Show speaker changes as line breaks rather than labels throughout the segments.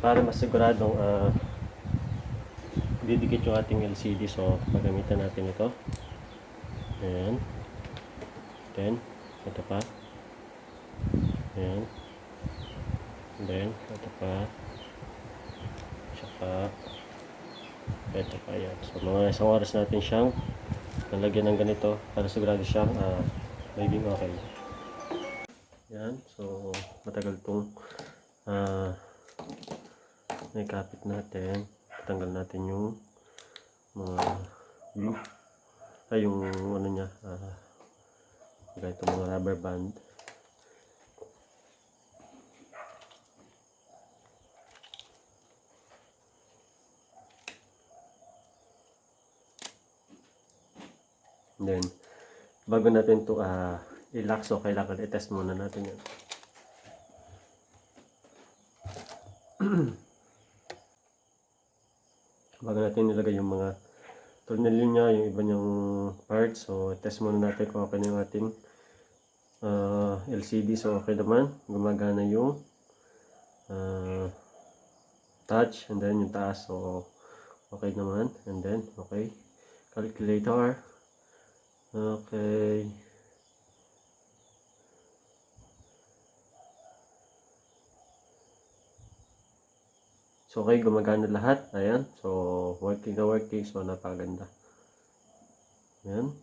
para masiguradong didikit yung ating LCD, so pagamitan natin ito. Ayan. Then ito pa. Ayan. Then ito pa. Tsaka ito pa. Ayan. So mga isang oras natin siyang nalagyan ng ganito para sigurado siyang magiging okay. Ayan. So matagal itong naikapit natin. Tanggal natin yung mga glue, yung ano niya, itong mga rubber band. And then bago natin to i-lock, so kailangan i-test muna natin yan. Bago natin nilagay yung mga tornilyo niya, yung iba niyang parts, so test muna natin kung okay na yung ating LCD. So okay naman, gumagana yung touch, and then yung taas, so okay naman. And then okay, calculator, okay. So okay, gumagana lahat. Ayan. So working na working. So napakaganda. Ayan.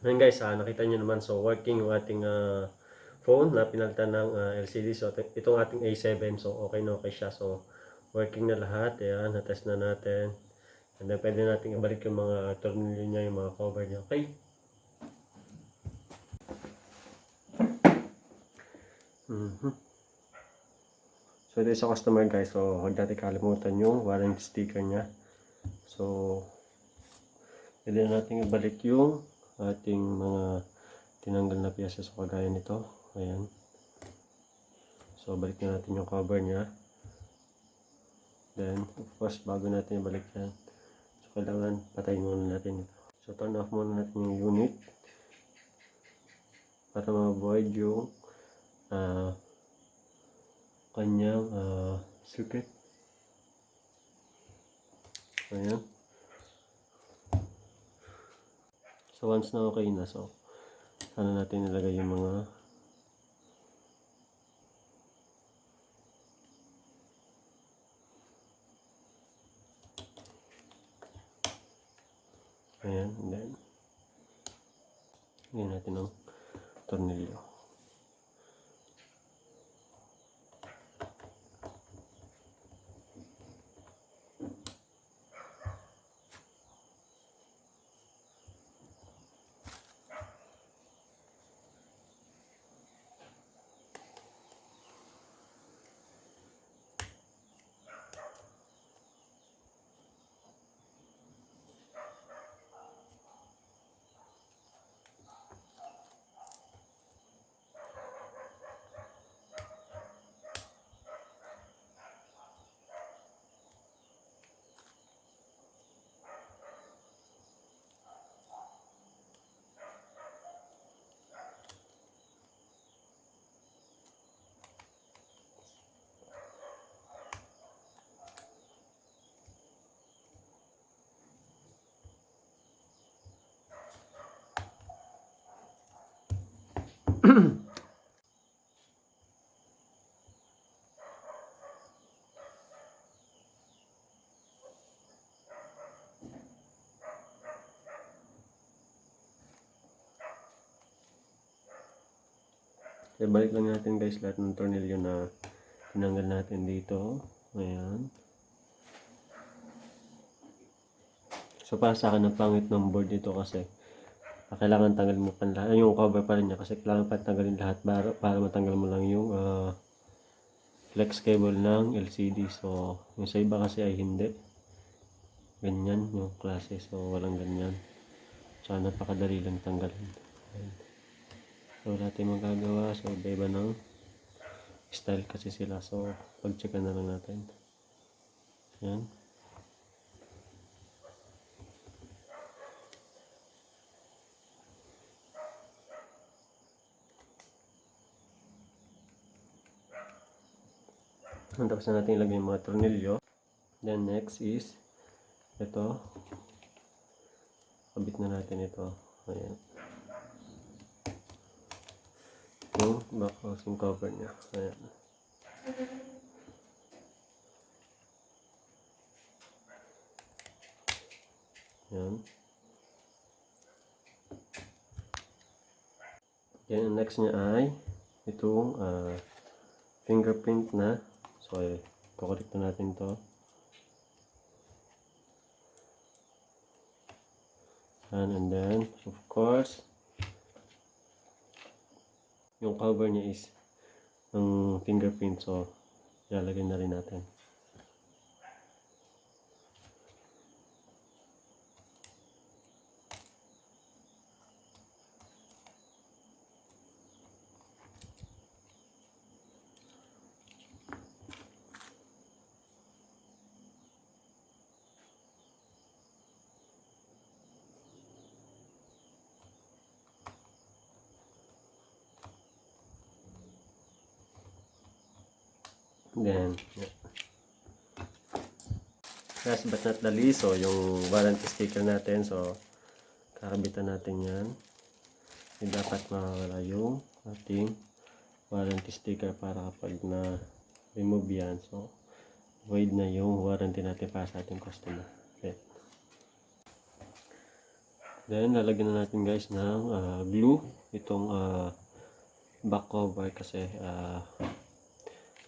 Ayan guys, nakita nyo naman. So working yung ating phone na pinalitan ng LCD. So itong ating A7. So okay na okay siya. So working na lahat. Ayan. Na-test na natin. And then pwede natin ibalik yung mga tornilyo niya, yung mga cover niya. Okay. So ito sa customer guys, so huwag natin kalimutan yung warranty sticker niya. So pwede natin ibalik yung ating mga tinanggal na piyesa, so kagaya nito. Ayan. So balik na natin yung cover niya. Then of course bago natin ibalik yan, so kailangan patayin muna natin ito. So turn off muna natin yung unit para ma-avoid yung kanyang circuit. Ayan. So once na okay na, so sana natin nilagay yung mga ayan, and then lagyan natin ng tornilyo. So, balik lang natin guys lahat ng tornilyo na tinanggal natin dito. Ayan. So para sa akin ang pangit ng board dito kasi kailangan tanggalin mo pa lahat yung cover pa rin niya, kasi kailangan pa tanggalin lahat para matanggal mo lang yung flex cable ng LCD. So yung sa iba kasi ay hindi ganyan yung klase, so walang ganyan. So napakadali lang tanggalin. Ayan. So wala tayong magagawa, so iba ng style kasi sila, so pag-checkan na lang natin. Ayan. Tapos na natin ilagay yung mga tornilyo. Then next is ito. Kabit na natin ito. Ayan. Yung back housing cover niya. Ayan. Ayan. Then next niya ay itong fingerprint na. So kukulik na natin to. And then of course yung cover niya is ng fingerprint, so ilalagay na rin natin. Then, last but not the least, so yung warranty sticker natin, so kakabitan natin yan. Hindi dapat mawala yung ating warranty sticker para kapag na-remove yan, so void na yung warranty natin para sa ating customer. Okay. Then, lalagyan na natin guys ng glue itong back cover kasi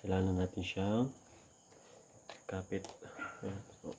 kailangan natin siyang kapit. Ayan. So,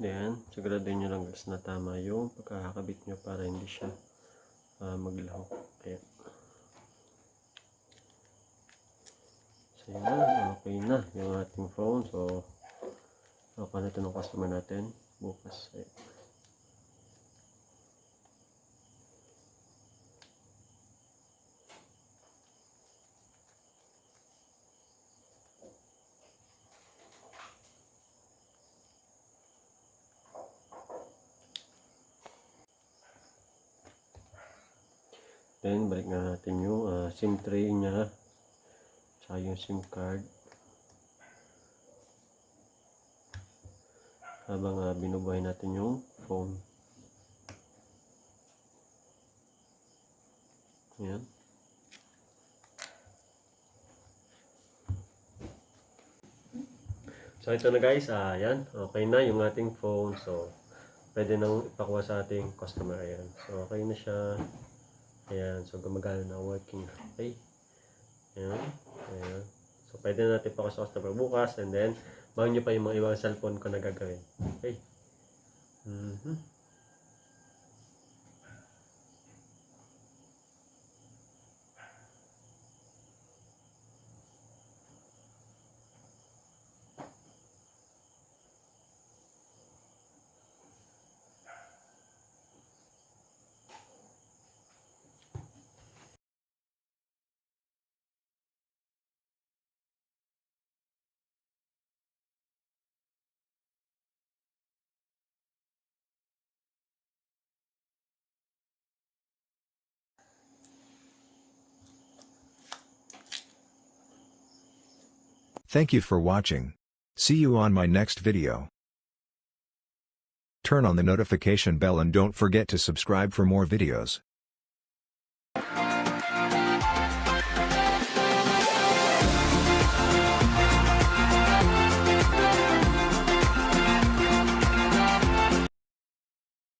then, siguraduhin nyo lang guys na tama yung pagkakabit nyo para hindi siya maglahok. Okay. So yan, okay na yung ating phone. So, okay na ito ng customer natin bukas. Then, balik na natin yung SIM tray niya tsaka yung SIM card habang binubuhay natin yung phone. Ayan. So, ito na guys. Ayan. Okay na yung ating phone. So, pwede nang ipakuha sa ating customer. Ayan. So, okay na siya. Ayan, so gumagana na, working. Okay. Ayan. Ayan. So pwede na natin pa sa customer bukas, and then bago nyo pa yung mga ibang cellphone ko na gagawin. Okay.
Thank you for watching. See you on my next video. Turn on the notification bell and don't forget to subscribe for more videos.